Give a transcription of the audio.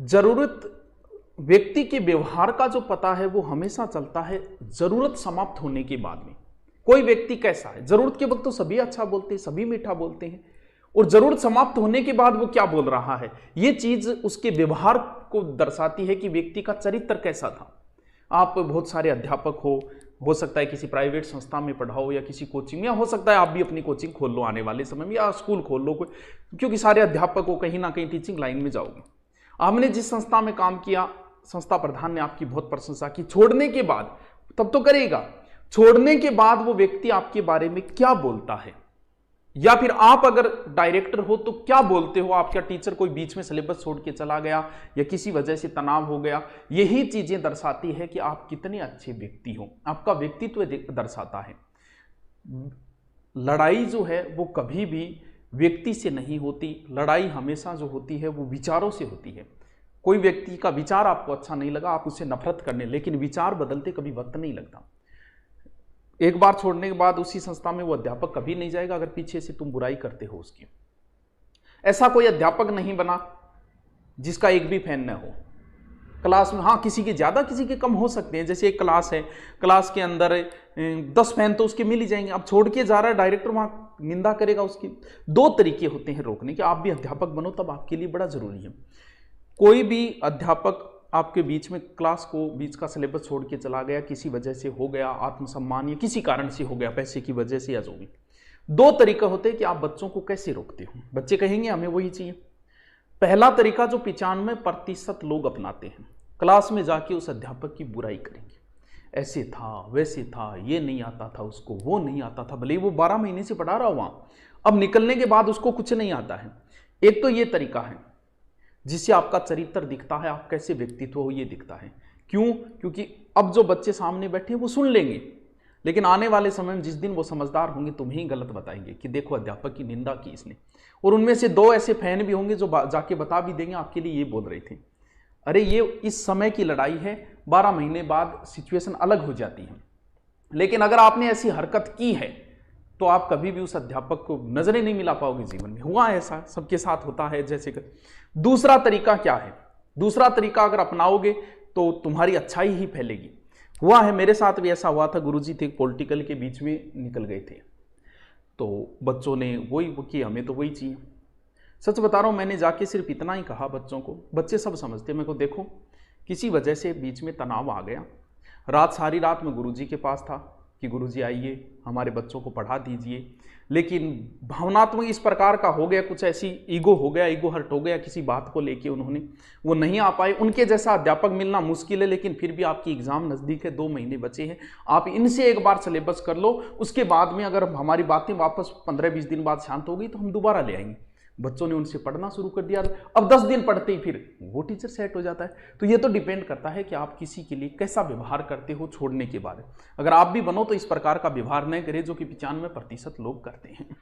जरूरत व्यक्ति के व्यवहार का जो पता है वो हमेशा चलता है जरूरत समाप्त होने के बाद में। कोई व्यक्ति कैसा है, जरूरत के वक्त तो सभी अच्छा बोलते हैं, सभी मीठा बोलते हैं, और जरूरत समाप्त होने के बाद वो क्या बोल रहा है, ये चीज उसके व्यवहार को दर्शाती है कि व्यक्ति का चरित्र कैसा था। आप बहुत सारे अध्यापक हो सकता है किसी प्राइवेट संस्था में पढ़ाओ या किसी कोचिंग में, या हो सकता है आप भी अपनी कोचिंग खोल लो आने वाले समय में, या स्कूल खोल लो कोई, क्योंकि सारे अध्यापक को कहीं ना कहीं टीचिंग लाइन में जाओगे। आपने जिस संस्था में काम किया, संस्था प्रधान ने आपकी बहुत प्रशंसा की, छोड़ने के बाद तब तो करेगा, छोड़ने के बाद वो व्यक्ति आपके बारे में क्या बोलता है, या फिर आप अगर डायरेक्टर हो तो क्या बोलते हो, आपका टीचर कोई बीच में सिलेबस छोड़ के चला गया या किसी वजह से तनाव हो गया, यही चीजें दर्शाती है कि आप कितने अच्छे व्यक्ति हो, आपका व्यक्तित्व दर्शाता है। लड़ाई जो है वो कभी भी व्यक्ति से नहीं होती, लड़ाई हमेशा जो होती है वो विचारों से होती है। कोई व्यक्ति का विचार आपको अच्छा नहीं लगा, आप उससे नफरत करने, लेकिन विचार बदलते कभी वक्त नहीं लगता। एक बार छोड़ने के बाद उसी संस्था में वो अध्यापक कभी नहीं जाएगा अगर पीछे से तुम बुराई करते हो उसकी। ऐसा कोई अध्यापक नहीं बना जिसका एक भी फैन न हो क्लास में। हाँ, किसी के ज्यादा किसी के कम हो सकते हैं, जैसे एक क्लास है, क्लास के अंदर 10 फैन तो उसके मिल ही जाएंगे। अब छोड़ के जा रहा है डायरेक्टर, वहां निंदा करेगा उसकी। दो तरीके होते हैं रोकने के। आप भी अध्यापक बनो तब आपके लिए बड़ा जरूरी है। कोई भी अध्यापक आपके बीच में क्लास को, बीच का सिलेबस छोड़ के चला गया, किसी वजह से हो गया, आत्मसम्मान या किसी कारण से हो गया, पैसे की वजह से या जो भी, दो तरीका होते हैं कि आप बच्चों को कैसे रोकते हो। बच्चे कहेंगे हमें वही चाहिए। पहला तरीका जो 95% लोग अपनाते हैं, क्लास में जाके उस अध्यापक की बुराई करेंगे, ऐसे था वैसे था, ये नहीं आता था उसको, वो नहीं आता था, भले वो 12 महीने से पढ़ा रहा हो वहां, अब निकलने के बाद उसको कुछ नहीं आता है। एक तो ये तरीका है जिससे आपका चरित्र दिखता है, आप कैसे व्यक्तित्व हो ये दिखता है। क्यों? क्योंकि अब जो बच्चे सामने बैठे हैं वो सुन लेंगे, लेकिन आने वाले समय में जिस दिन वो समझदार होंगे तुम्हें ही गलत बताएंगे कि देखो अध्यापक की निंदा की इसने। और उनमें से 2 ऐसे फैन भी होंगे जो जाके बता भी देंगे आपके लिए ये बोल रहे थे। अरे ये इस समय की लड़ाई है, 12 महीने बाद सिचुएशन अलग हो जाती है। लेकिन अगर आपने ऐसी हरकत की है तो आप कभी भी उस अध्यापक को नजरें नहीं मिला पाओगे जीवन में। हुआ ऐसा, सबके साथ होता है जैसे कि। दूसरा तरीका क्या है? दूसरा तरीका अगर अपनाओगे तो तुम्हारी अच्छाई ही फैलेगी। हुआ है, मेरे साथ भी ऐसा हुआ था। गुरुजी थे, पॉलिटिकल के बीच में निकल गए थे, तो बच्चों ने वही कि हमें तो वही चाहिए। सच बता रहा हूं, मैंने जाके सिर्फ इतना ही कहा बच्चों को, बच्चे सब समझते मेरे को, देखो किसी वजह से बीच में तनाव आ गया, रात सारी रात में गुरुजी के पास था कि गुरुजी आइए हमारे बच्चों को पढ़ा दीजिए, लेकिन भावनात्मक इस प्रकार का हो गया, कुछ ऐसी ईगो हो गया, ईगो हर्ट हो गया किसी बात को लेके, उन्होंने वो नहीं आ पाए। उनके जैसा अध्यापक मिलना मुश्किल है, लेकिन फिर भी आपकी एग्जाम नज़दीक है, 2 महीने बचे हैं, आप इनसे एक बार सिलेबस कर लो, उसके बाद में अगर हमारी बातें वापस 15-20 दिन बाद शांत हो गई तो हम दोबारा ले आएंगे। बच्चों ने उनसे पढ़ना शुरू कर दिया, अब 10 दिन पढ़ते ही फिर वो टीचर सेट हो जाता है। तो ये तो डिपेंड करता है कि आप किसी के लिए कैसा व्यवहार करते हो छोड़ने के बाद। अगर आप भी बनो तो इस प्रकार का व्यवहार न करें जो कि 95% लोग करते हैं।